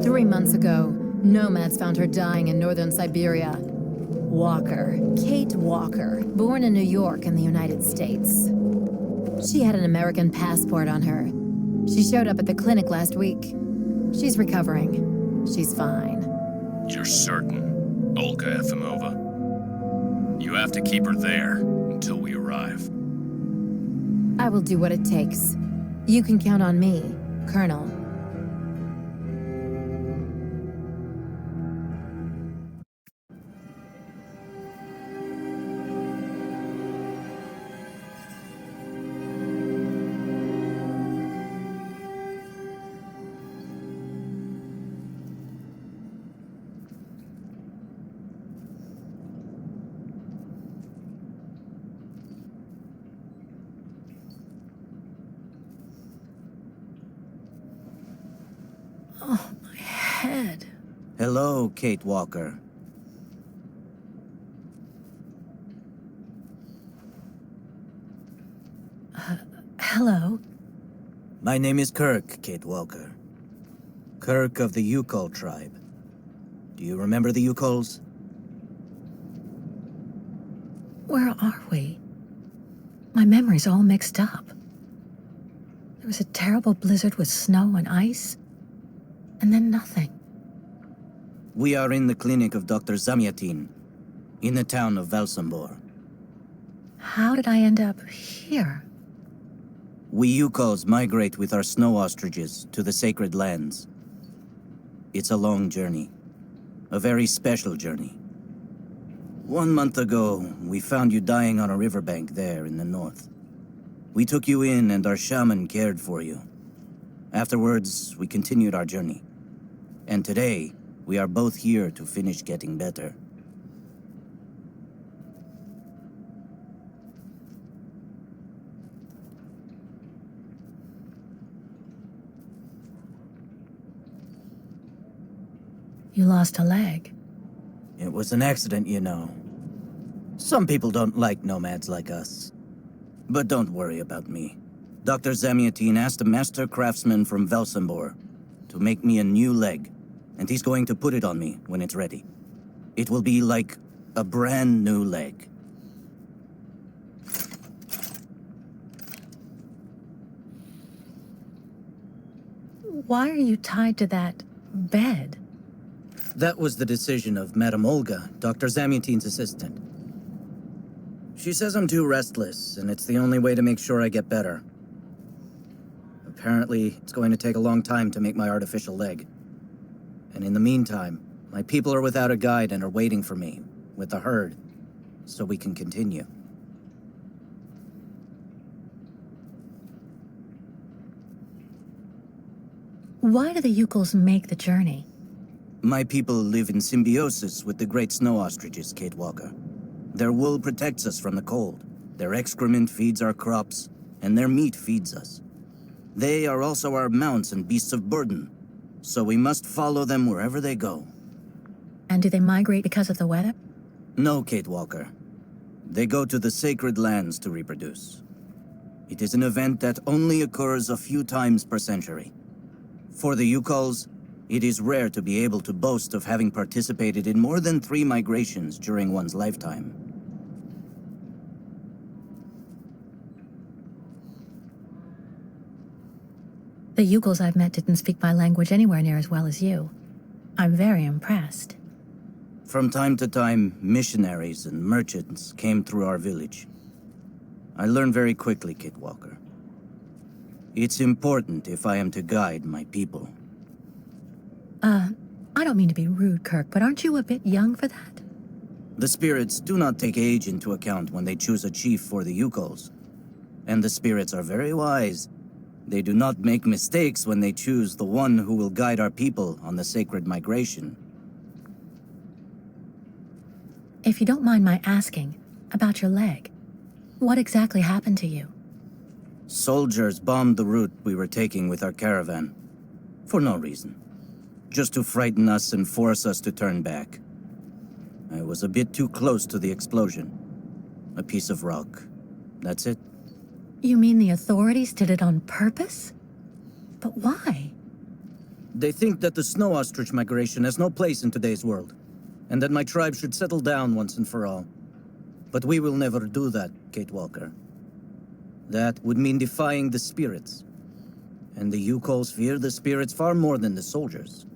3 months ago, nomads found her dying in northern Syberia. Walker, Kate Walker, born in New York in the United States. She had an American passport on her. She showed up at the clinic last week. She's recovering. She's fine. You're certain, Olga Efimova? You have to keep her there until we arrive. I will do what it takes. You can count on me, Colonel. Oh, my head. Hello, Kate Walker. Hello? My name is Kirk, Kate Walker. Kirk of the Sokal tribe. Do you remember the Sokols? Where are we? My memory's all mixed up. There was a terrible blizzard with snow and ice, and then nothing. We are in the clinic of Dr. Zamyatin, in the town of Valsambor. How did I end up here? We Sokols migrate with our snow ostriches to the sacred lands. It's a long journey. A very special journey. 1 month ago, we found you dying on a riverbank there in the north. We took you in and our shaman cared for you. Afterwards, we continued our journey. And today, we are both here to finish getting better. You lost a leg. It was an accident, you know. Some people don't like nomads like us. But don't worry about me. Dr. Zamyatin asked a master craftsman from Valsambor to make me a new leg, and he's going to put it on me when it's ready. It will be like a brand new leg. Why are you tied to that bed? That was the decision of Madame Olga, Dr. Zamyatin's assistant. She says I'm too restless, and it's the only way to make sure I get better. Apparently, it's going to take a long time to make my artificial leg. And in the meantime, my people are without a guide and are waiting for me, with the herd, so we can continue. Why do the Yukals make the journey? My people live in symbiosis with the great snow ostriches, Kate Walker. Their wool protects us from the cold, their excrement feeds our crops, and their meat feeds us. They are also our mounts and beasts of burden, so we must follow them wherever they go. And do they migrate because of the weather? No, Kate Walker. They go to the sacred lands to reproduce. It is an event that only occurs a few times per century. For the Yukals, it is rare to be able to boast of having participated in more than 3 migrations during one's lifetime. The Yukals I've met didn't speak my language anywhere near as well as you. I'm very impressed. From time to time, missionaries and merchants came through our village. I learned very quickly, Kate Walker. It's important if I am to guide my people. I don't mean to be rude, Kirk, but aren't you a bit young for that? The spirits do not take age into account when they choose a chief for the Yukals. And the spirits are very wise. They do not make mistakes when they choose the one who will guide our people on the sacred migration. If you don't mind my asking, about your leg, what exactly happened to you? Soldiers bombed the route we were taking with our caravan. For no reason. Just to frighten us and force us to turn back. I was a bit too close to the explosion. A piece of rock. That's it. You mean the authorities did it on purpose? But why? They think that the snow ostrich migration has no place in today's world, and that my tribe should settle down once and for all. But we will never do that, Kate Walker. That would mean defying the spirits. And the Yukals fear the spirits far more than the soldiers.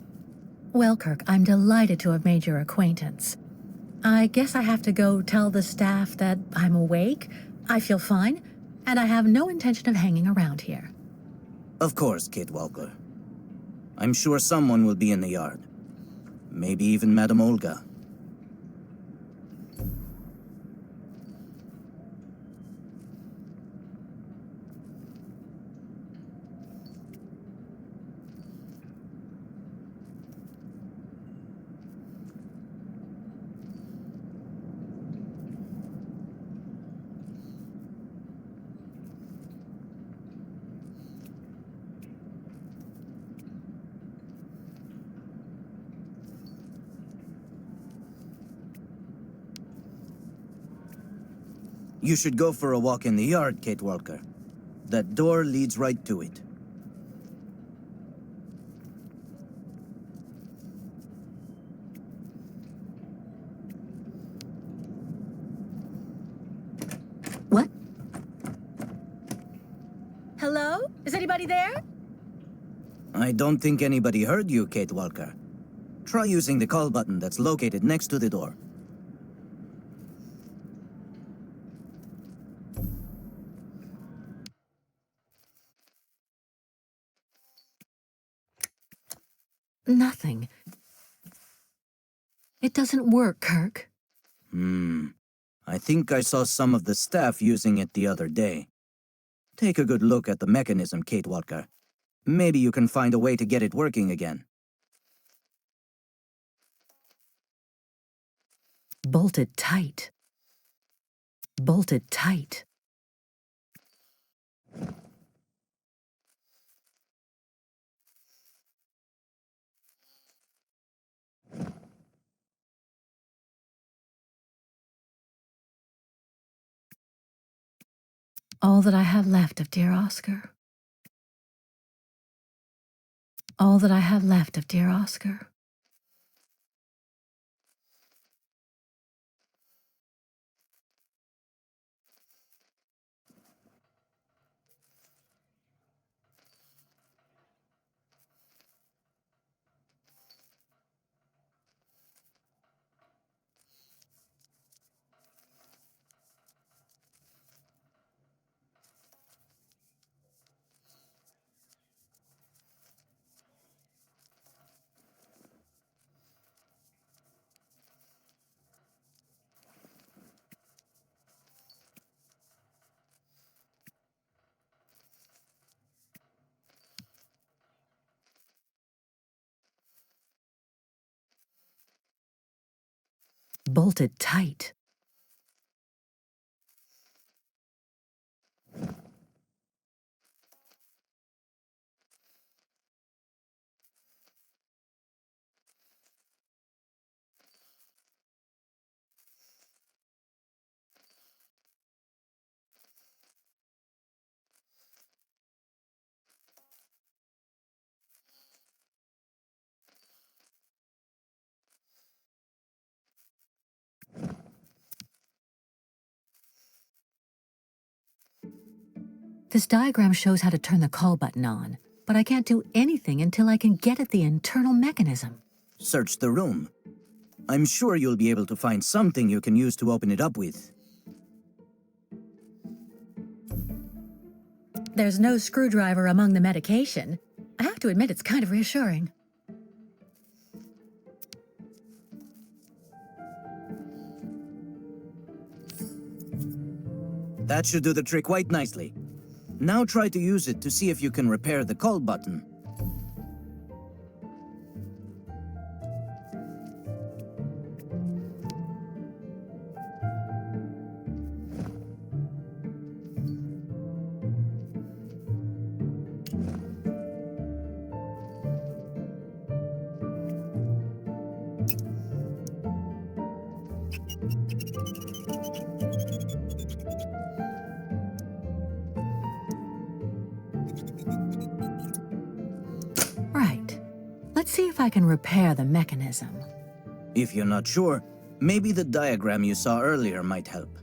Well, Kirk, I'm delighted to have made your acquaintance. I guess I have to go tell the staff that I'm awake, I feel fine, and I have no intention of hanging around here. Of course, Kate Walker. I'm sure someone will be in the yard. Maybe even Madame Olga. You should go for a walk in the yard, Kate Walker. That door leads right to it. What? Hello? Is anybody there? I don't think anybody heard you, Kate Walker. Try using the call button that's located next to the door. Nothing. It doesn't work, Kirk. I think I saw some of the staff using it the other day. Take a good look at the mechanism, Kate Walker. Maybe you can find a way to get it working again. Bolted tight. Bolted tight. All that I have left of dear Oscar. All that I have left of dear Oscar. bolted tight. This diagram shows how to turn the call button on, but I can't do anything until I can get at the internal mechanism. Search the room. I'm sure you'll be able to find something you can use to open it up with. There's no screwdriver among the medication. I have to admit it's kind of reassuring. That should do the trick quite nicely. Now try to use it to see if you can repair the call button. Right. Let's see if I can repair the mechanism. If you're not sure, maybe the diagram you saw earlier might help.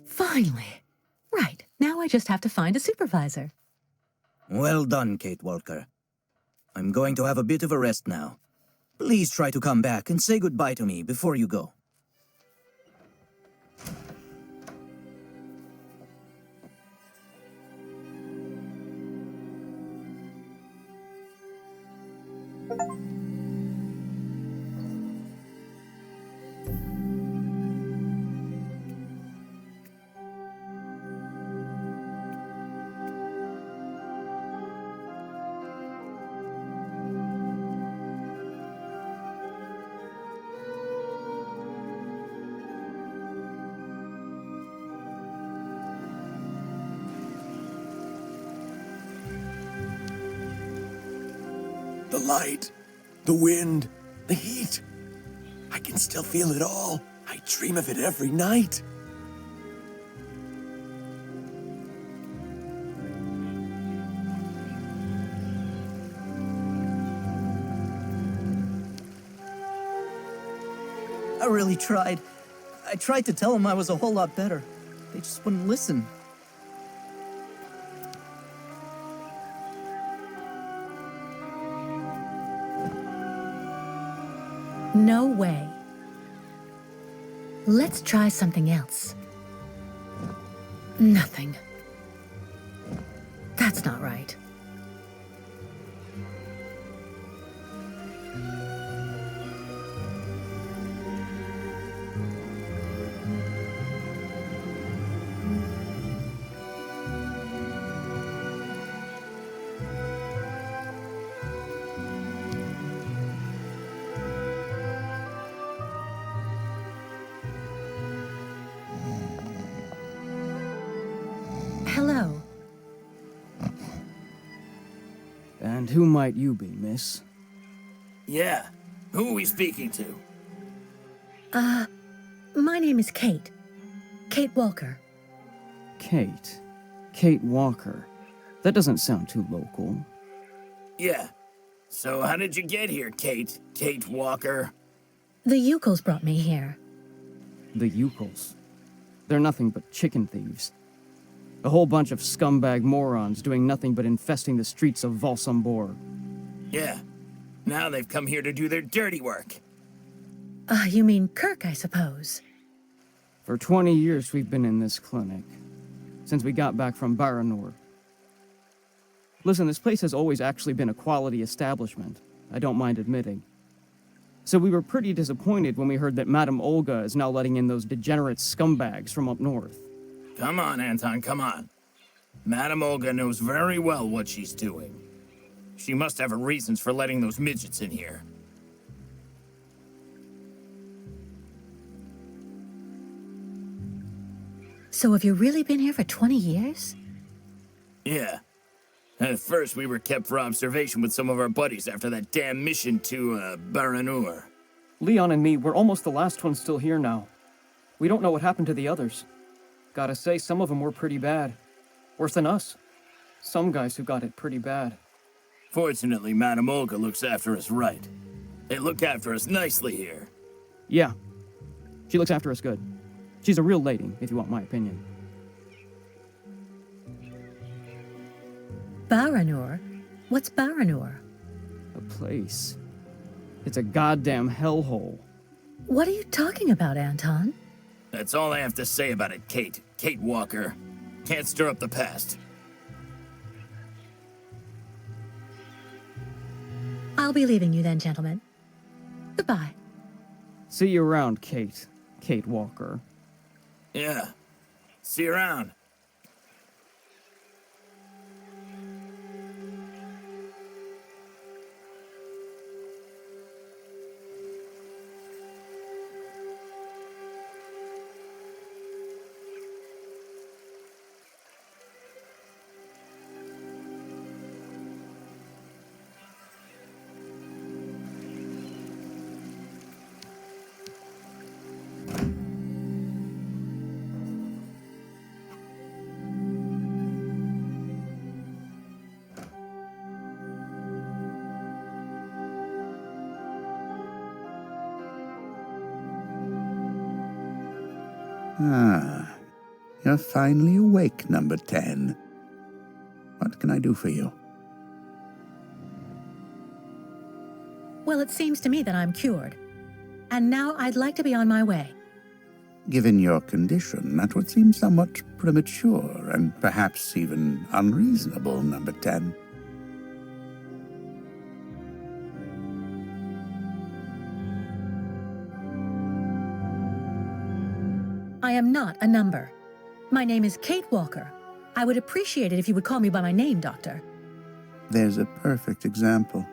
Finally. Right. Now I just have to find a supervisor. Well done, Kate Walker. I'm going to have a bit of a rest now. Please try to come back and say goodbye to me before you go. The light, the wind, the heat. I can still feel it all. I dream of it every night. I really tried. I tried to tell them I was a whole lot better. They just wouldn't listen. No way. Let's try something else. Nothing. That's not right. Hello. And who might you be, miss? Yeah, who are we speaking to? My name is Kate. Kate Walker. Kate. Kate Walker. That doesn't sound too local. Yeah. So how did you get here, Kate? Kate Walker? The Yukos brought me here. The Yukos. They're nothing but chicken thieves. A whole bunch of scumbag morons doing nothing but infesting the streets of Valsambor. Yeah. Now they've come here to do their dirty work. You mean Kirk, I suppose. For 20 years we've been in this clinic. Since we got back from Baranor. Listen, this place has always actually been a quality establishment. I don't mind admitting. So we were pretty disappointed when we heard that Madame Olga is now letting in those degenerate scumbags from up north. Come on, Anton, come on. Madame Olga knows very well what she's doing. She must have her reasons for letting those midgets in here. So have you really been here for 20 years? Yeah. At first, we were kept for observation with some of our buddies after that damn mission to, Baranur. Leon and me, we're almost the last ones still here now. We don't know what happened to the others. Gotta say, some of them were pretty bad. Worse than us. Some guys who got it pretty bad. Fortunately, Madame Olga looks after us right. They look after us nicely here. Yeah. She looks after us good. She's a real lady, if you want my opinion. Baranur? What's Baranur? A place. It's a goddamn hellhole. What are you talking about, Anton? That's all I have to say about it, Kate. Kate Walker. Can't stir up the past. I'll be leaving you then, gentlemen. Goodbye. See you around, Kate. Kate Walker. Yeah. See you around. Ah, you're finally awake, number 10. What can I do for you? Well, it seems to me that I'm cured. And now I'd like to be on my way. Given your condition, that would seem somewhat premature and perhaps even unreasonable, number 10. I am not a number. My name is Kate Walker. I would appreciate it if you would call me by my name, Doctor. There's a perfect example.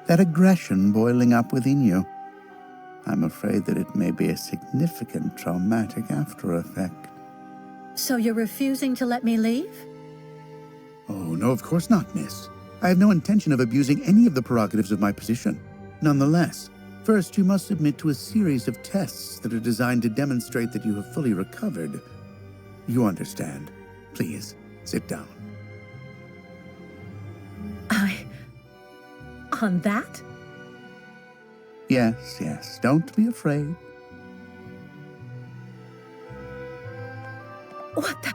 That aggression boiling up within you. I'm afraid that it may be a significant traumatic after effect. So you're refusing to let me leave? Oh, no, of course not, miss. I have no intention of abusing any of the prerogatives of my position. Nonetheless, first you must submit to a series of tests that are designed to demonstrate that you have fully recovered. You understand. Please, sit down. On that? Yes, yes, don't be afraid. What the?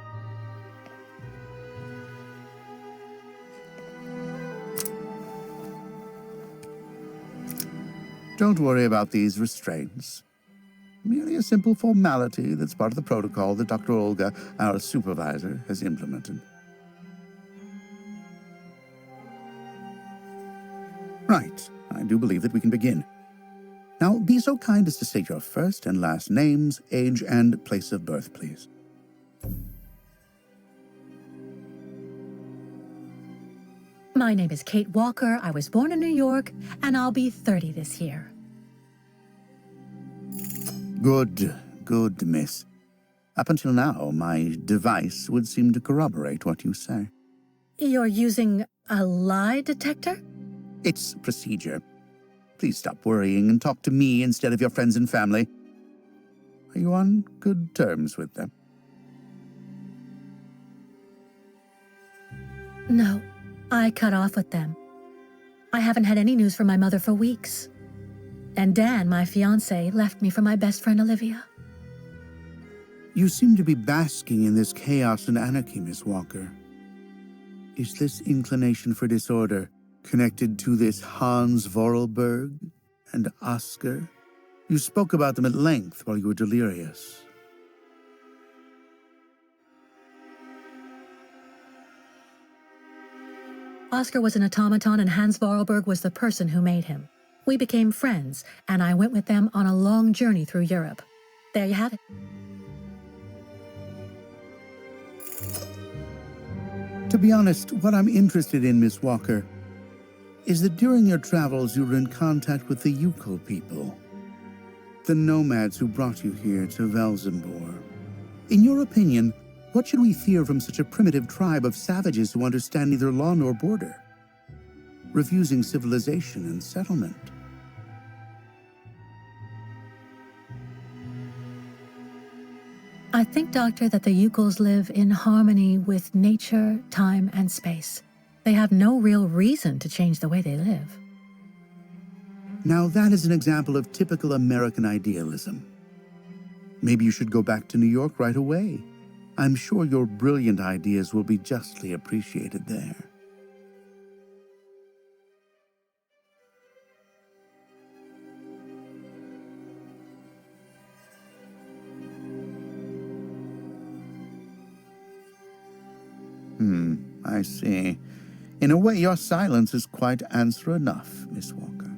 Don't worry about these restraints. Merely a simple formality that's part of the protocol that Dr. Olga, our supervisor, has implemented. Right. I do believe that we can begin. Now, be so kind as to state your first and last names, age, and place of birth, please. My name is Kate Walker. I was born in New York, and I'll be 30 this year. Good, miss. Up until now, my device would seem to corroborate what you say. You're using a lie detector? It's procedure. Please stop worrying and talk to me instead of your friends and family. Are you on good terms with them? No, I cut off with them. I haven't had any news from my mother for weeks. And Dan, my fiancé, left me for my best friend Olivia. You seem to be basking in this chaos and anarchy, Miss Walker. Is this inclination for disorder connected to this Hans Vorarlberg and Oscar? You spoke about them at length while you were delirious. Oscar was an automaton and Hans Vorarlberg was the person who made him. We became friends, and I went with them on a long journey through Europe. There you have it. To be honest, what I'm interested in, Miss Walker, is that during your travels you were in contact with the Yukol people, the nomads who brought you here to Velzembor. In your opinion, what should we fear from such a primitive tribe of savages who understand neither law nor border, refusing civilization and settlement? I think, Doctor, that the Yukols live in harmony with nature, time, and space. They have no real reason to change the way they live. Now that is an example of typical American idealism. Maybe you should go back to New York right away. I'm sure your brilliant ideas will be justly appreciated there. I see. In a way, your silence is quite answer enough, Miss Walker.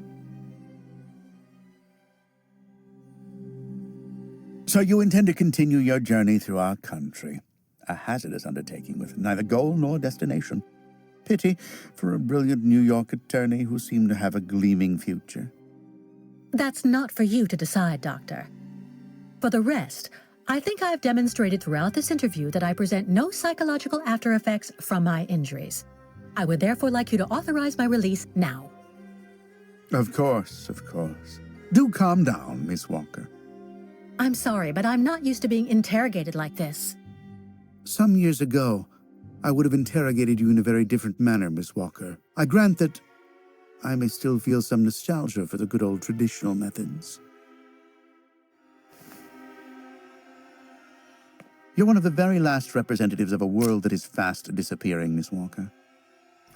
So you intend to continue your journey through our country. A hazardous undertaking with neither goal nor destination. Pity for a brilliant New York attorney who seemed to have a gleaming future. That's not for you to decide, Doctor. For the rest, I think I've demonstrated throughout this interview that I present no psychological after effects from my injuries. I would therefore like you to authorize my release now. Of course, of course. Do calm down, Miss Walker. I'm sorry, but I'm not used to being interrogated like this. Some years ago, I would have interrogated you in a very different manner, Miss Walker. I grant that I may still feel some nostalgia for the good old traditional methods. You're one of the very last representatives of a world that is fast disappearing, Miss Walker.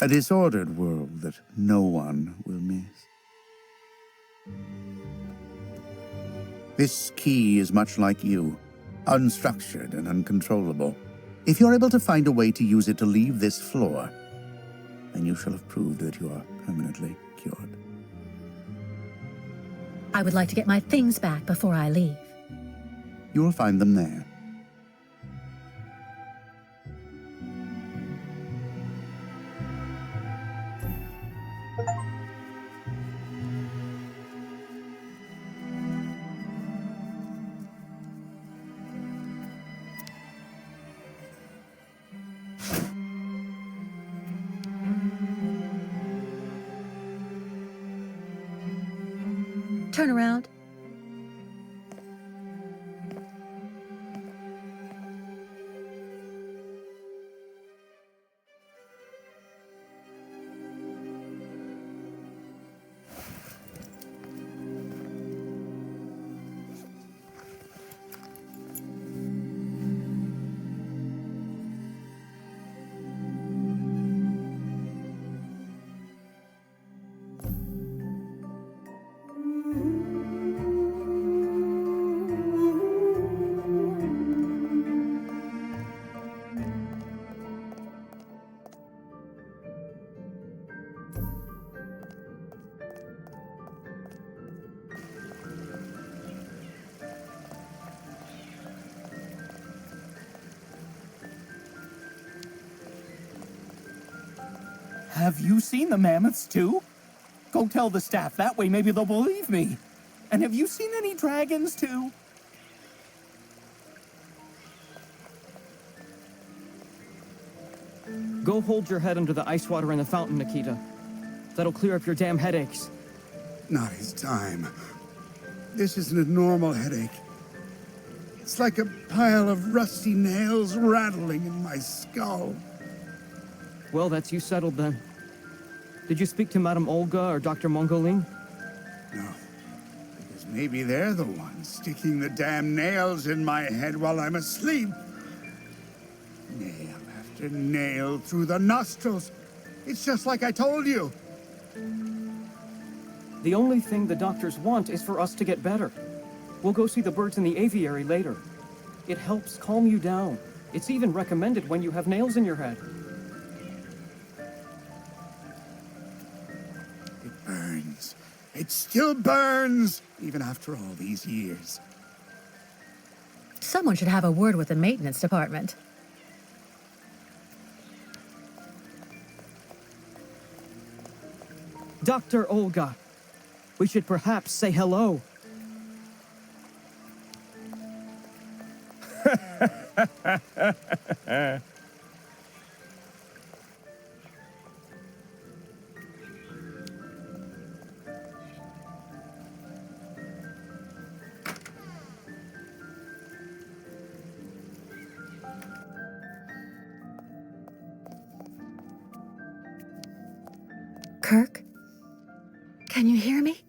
A disordered world that no one will miss. This key is much like you, unstructured and uncontrollable. If you're able to find a way to use it to leave this floor, then you shall have proved that you are permanently cured. I would like to get my things back before I leave. You will find them there. Turn around. Have you seen the mammoths too? Go tell the staff, that way maybe they'll believe me. And have you seen any dragons too? Go hold your head under the ice water in the fountain, Nikita. That'll clear up your damn headaches. Not his time. This isn't a normal headache. It's like a pile of rusty nails rattling in my skull. Well, that's you settled then. Did you speak to Madame Olga or Dr. Mongoling? No. Because maybe they're the ones sticking the damn nails in my head while I'm asleep. Nail after nail through the nostrils. It's just like I told you. The only thing the doctors want is for us to get better. We'll go see the birds in the aviary later. It helps calm you down. It's even recommended when you have nails in your head. It burns. It still burns, even after all these years. Someone should have a word with the maintenance department. Dr. Olga, we should perhaps say hello. Kirk? Can you hear me?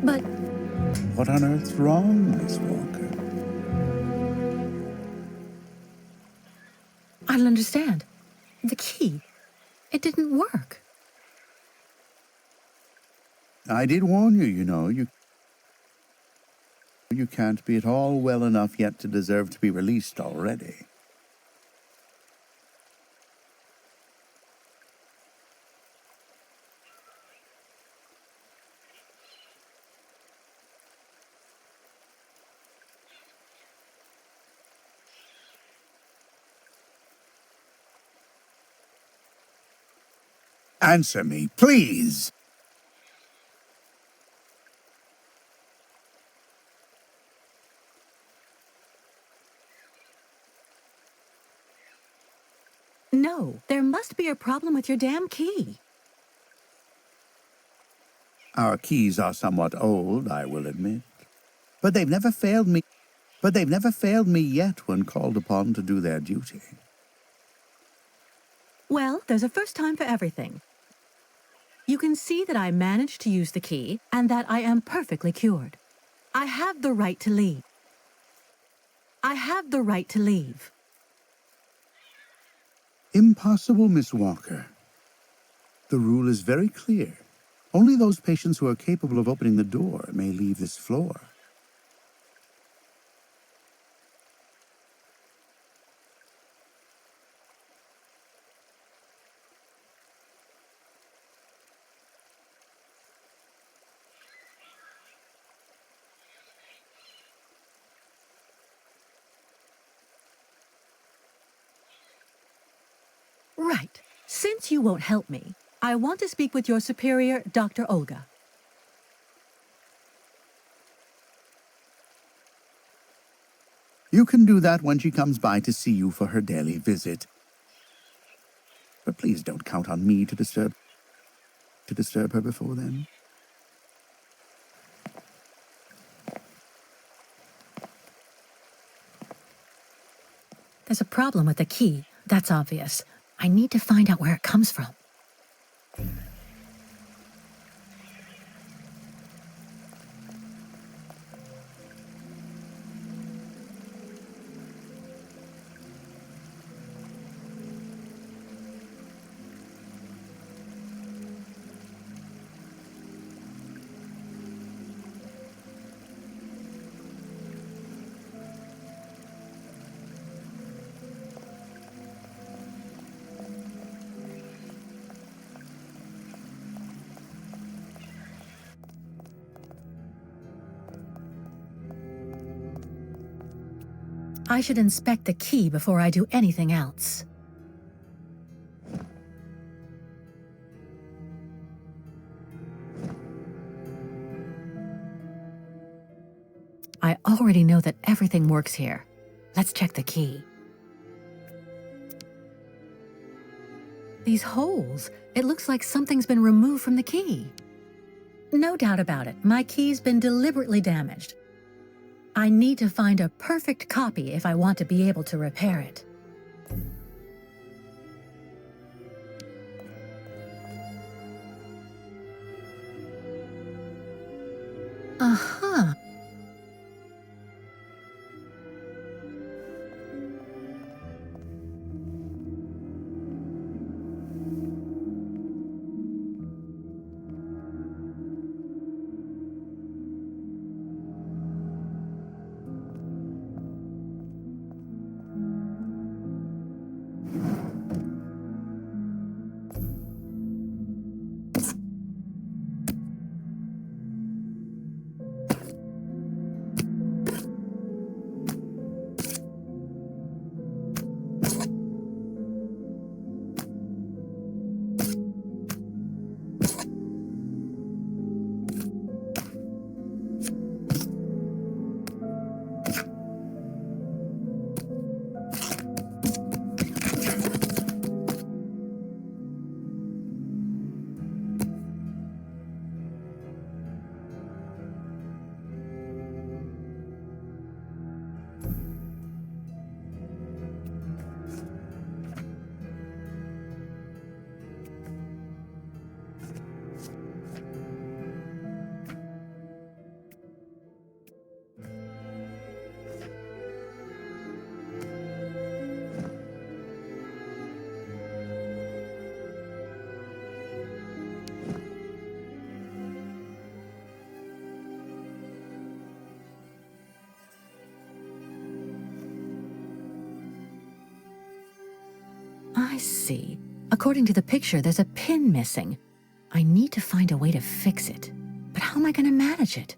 But What on earth's wrong, Miss Walker? I don't understand. The key. It didn't work. I did warn you, you know. You can't be at all well enough yet to deserve to be released already. Answer me, please. No, there must be a problem with your damn key. Our keys are somewhat old, I will admit. But they've never failed me. But they've never failed me yet when called upon to do their duty. Well, there's a first time for everything. You can see that I managed to use the key and that I am perfectly cured. I have the right to leave. I have the right to leave. Impossible, Miss Walker. The rule is very clear. Only those patients who are capable of opening the door may leave this floor. Right. Since you won't help me, I want to speak with your superior, Dr. Olga. You can do that when she comes by to see you for her daily visit. But please don't count on me to disturb her before then. There's a problem with the key. That's obvious. I need to find out where it comes from. I should inspect the key before I do anything else. I already know that everything works here. Let's check the key. These holes, it looks like something's been removed from the key. No doubt about it, my key's been deliberately damaged. I need to find a perfect copy if I want to be able to repair it. Uh-huh. I see. According to the picture, there's a pin missing. I need to find a way to fix it. But how am I going to manage it?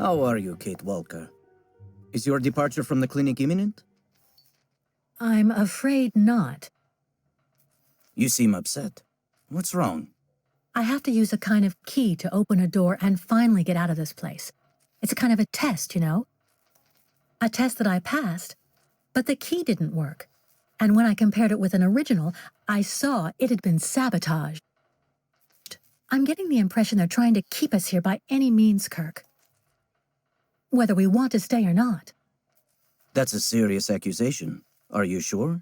How are you, Kate Walker? Is your departure from the clinic imminent? I'm afraid not. You seem upset. What's wrong? I have to use a kind of key to open a door and finally get out of this place. It's a kind of a test, you know? A test that I passed, but the key didn't work. And when I compared it with an original, I saw it had been sabotaged. I'm getting the impression they're trying to keep us here by any means, Kirk. Whether we want to stay or not. That's a serious accusation. Are you sure?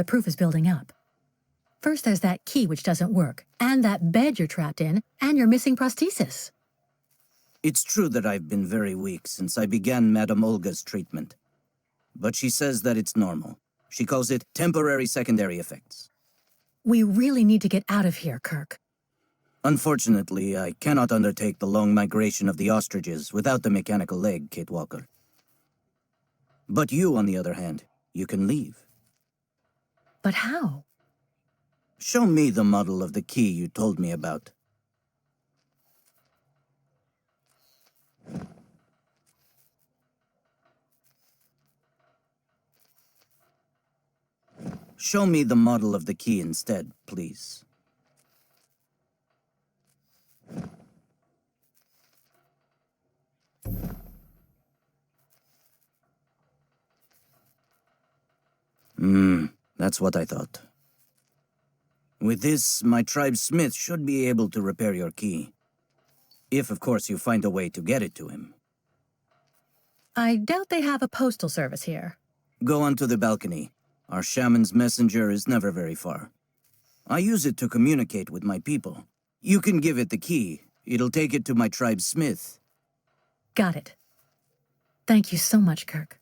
The proof is building up. First, there's that key which doesn't work, and that bed you're trapped in, and your missing prosthesis. It's true that I've been very weak since I began Madame Olga's treatment. But she says that it's normal. She calls it temporary secondary effects. We really need to get out of here, Kirk. Unfortunately, I cannot undertake the long migration of the ostriches without the mechanical leg, Kate Walker. But you, on the other hand, you can leave. But how? Show me the model of the key you told me about. Show me the model of the key instead, please. That's what I thought. With this, my tribe's smith should be able to repair your key. If, of course, you find a way to get it to him. I doubt they have a postal service here. Go onto the balcony. Our shaman's messenger is never very far. I use it to communicate with my people. You can give it the key. It'll take it to my tribe's smith. Got it. Thank you so much, Kirk.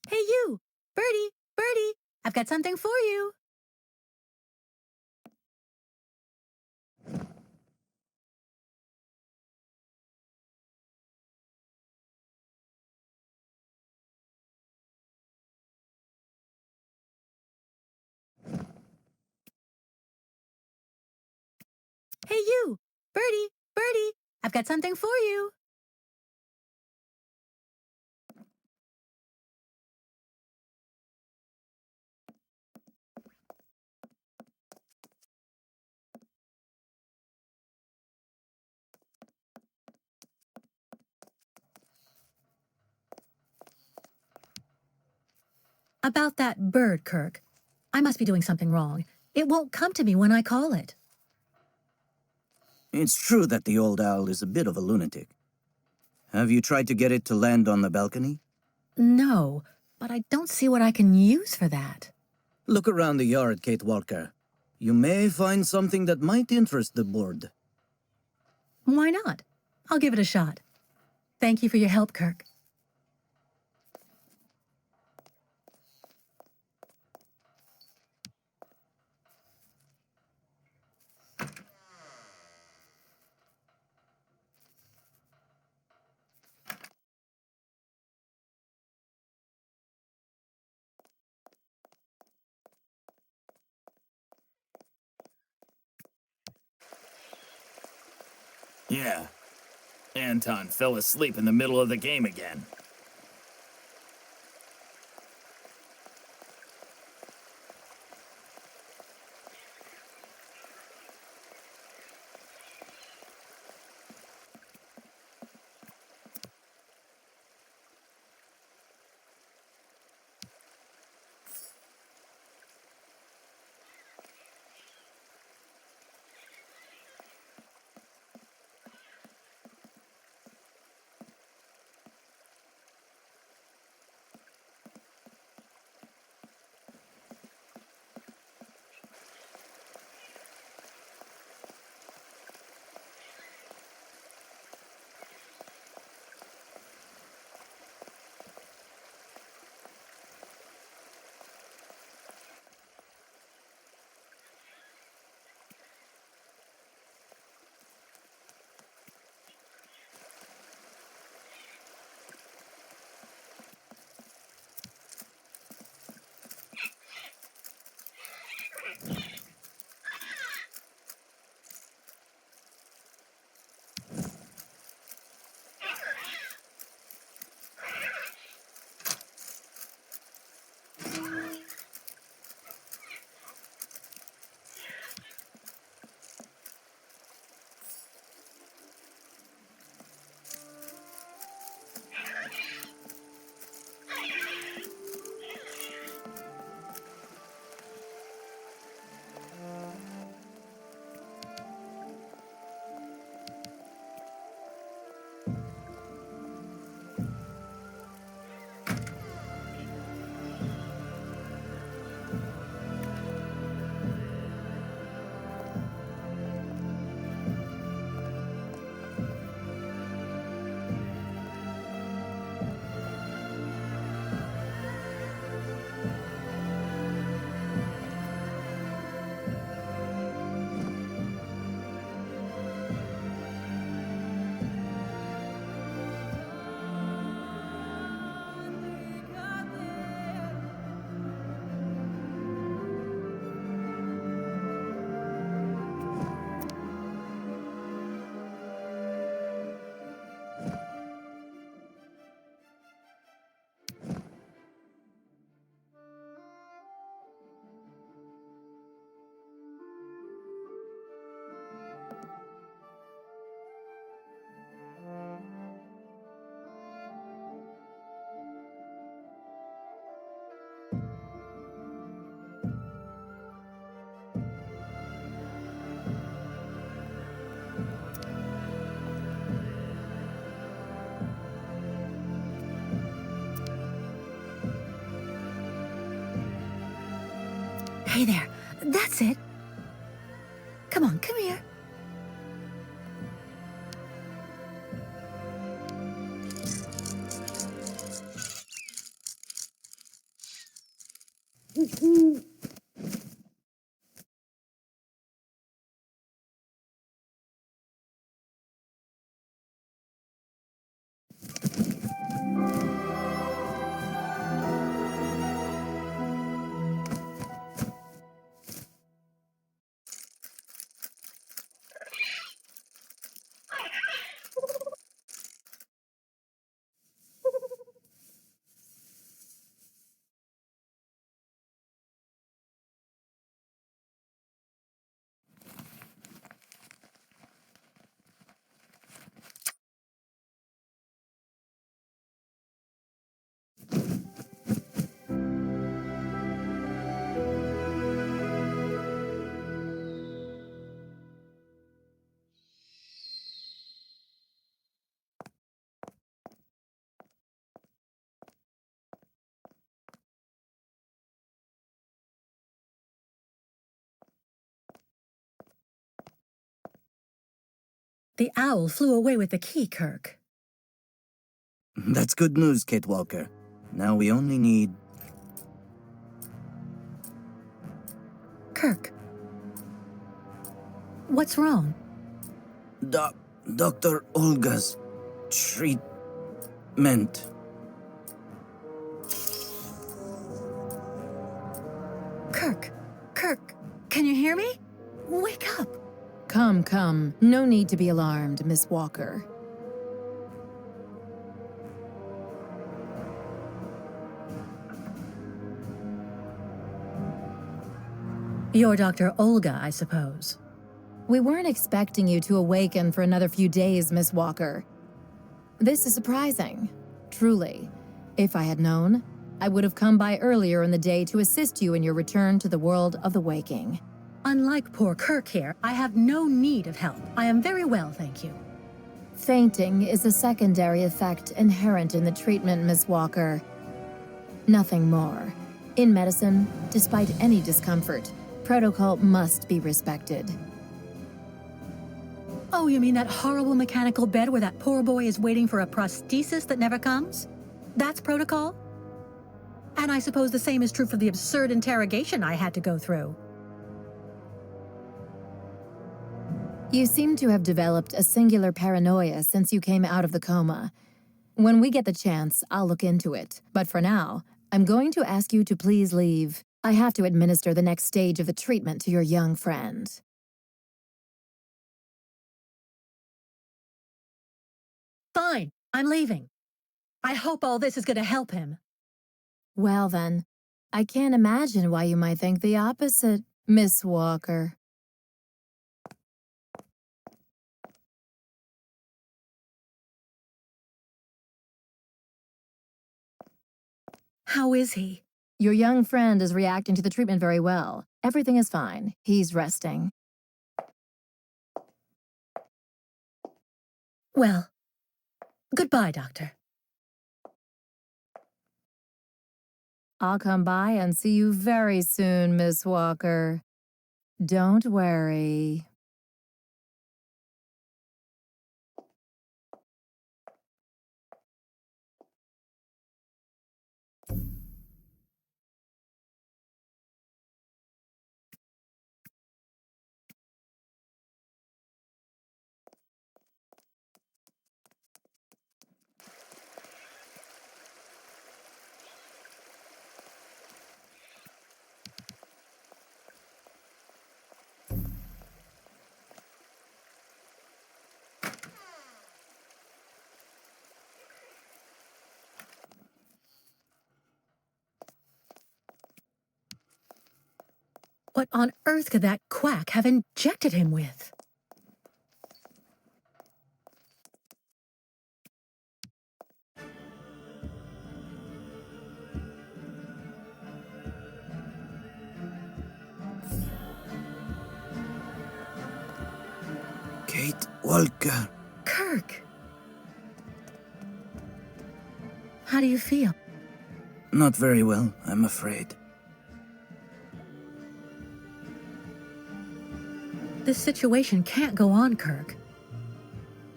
Hey, you! Birdie! Birdie! I've got something for you! Hey, you! Birdie! Birdie! I've got something for you! About that bird, Kirk. I must be doing something wrong. It won't come to me when I call it. It's true that the old owl is a bit of a lunatic. Have you tried to get it to land on the balcony? No, but I don't see what I can use for that. Look around the yard, Kate Walker. You may find something that might interest the board. Why not? I'll give it a shot. Thank you for your help, Kirk. Yeah. Anton fell asleep in the middle of the game again. Hey there. That's it. Come on, come here. The owl flew away with the key, Kirk. That's good news, Kate Walker. Now we only need... Kirk. What's wrong? Dr. Olga's treatment. Kirk. Kirk, can you hear me? Wake up. Come, come. No need to be alarmed, Miss Walker. You're Dr. Olga, I suppose. We weren't expecting you to awaken for another few days, Miss Walker. This is surprising, truly. If I had known, I would have come by earlier in the day to assist you in your return to the world of the waking. Unlike poor Kirk here, I have no need of help. I am very well, thank you. Fainting is a secondary effect inherent in the treatment, Miss Walker. Nothing more. In medicine, despite any discomfort, protocol must be respected. Oh, you mean that horrible mechanical bed where that poor boy is waiting for a prosthesis that never comes? That's protocol? And I suppose the same is true for the absurd interrogation I had to go through. You seem to have developed a singular paranoia since you came out of the coma. When we get the chance, I'll look into it. But for now, I'm going to ask you to please leave. I have to administer the next stage of the treatment to your young friend. Fine, I'm leaving. I hope all this is going to help him. Well then, I can't imagine why you might think the opposite, Miss Walker. How is he? Your young friend is reacting to the treatment very well. Everything is fine. He's resting. Well, goodbye, Doctor. I'll come by and see you very soon, Miss Walker. Don't worry. What on earth could that quack have injected him with? Kate Walker. Kirk! How do you feel? Not very well, I'm afraid. This situation can't go on, Kirk.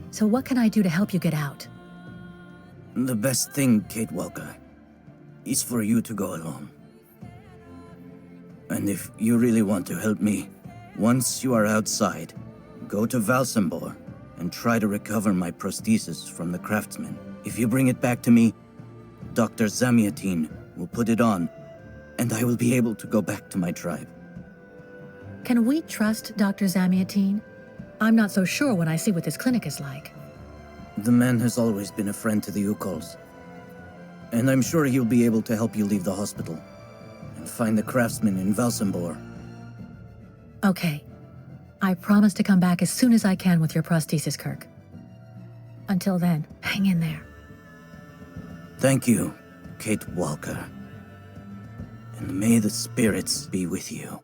So what can I do to help you get out? The best thing, Kate Walker, is for you to go alone. And if you really want to help me, once you are outside, go to Valsambor and try to recover my prosthesis from the craftsman. If you bring it back to me, Dr. Zamiatine will put it on, and I will be able to go back to my tribe. Can we trust Dr. Zamiatine? I'm not so sure when I see what this clinic is like. The man has always been a friend to the Ukols, and I'm sure he'll be able to help you leave the hospital and find the craftsman in Valsambor. Okay. I promise to come back as soon as I can with your prosthesis, Kirk. Until then, hang in there. Thank you, Kate Walker. And may the spirits be with you.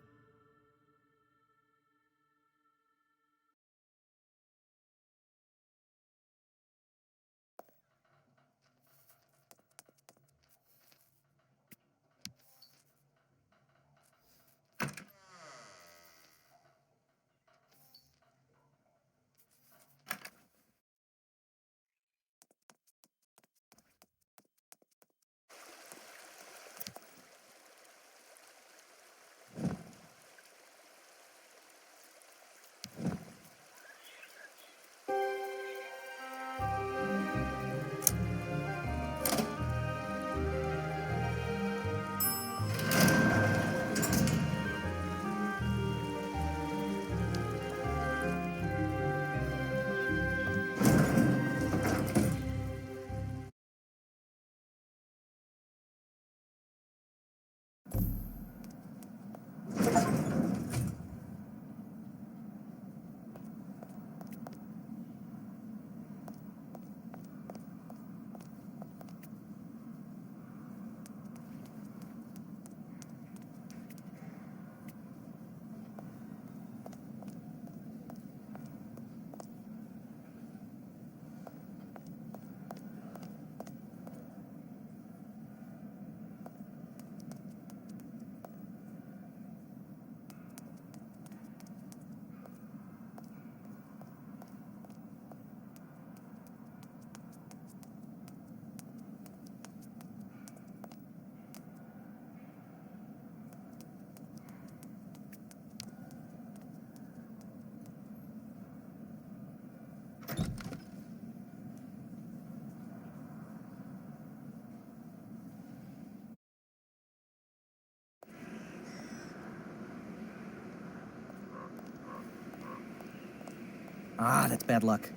Ah, that's bad luck.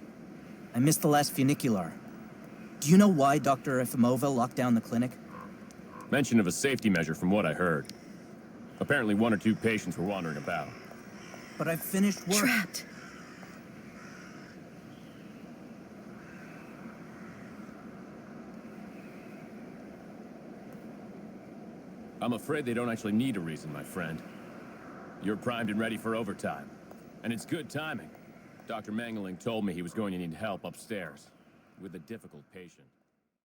I missed the last funicular. Do you know why Dr. Efimova locked down the clinic? Mention of a safety measure from what I heard. Apparently 1 or 2 patients were wandering about. But I've finished work. Trapped. I'm afraid they don't actually need a reason, my friend. You're primed and ready for overtime. And it's good timing. Dr. Mangeling told me he was going to need help upstairs with a difficult patient.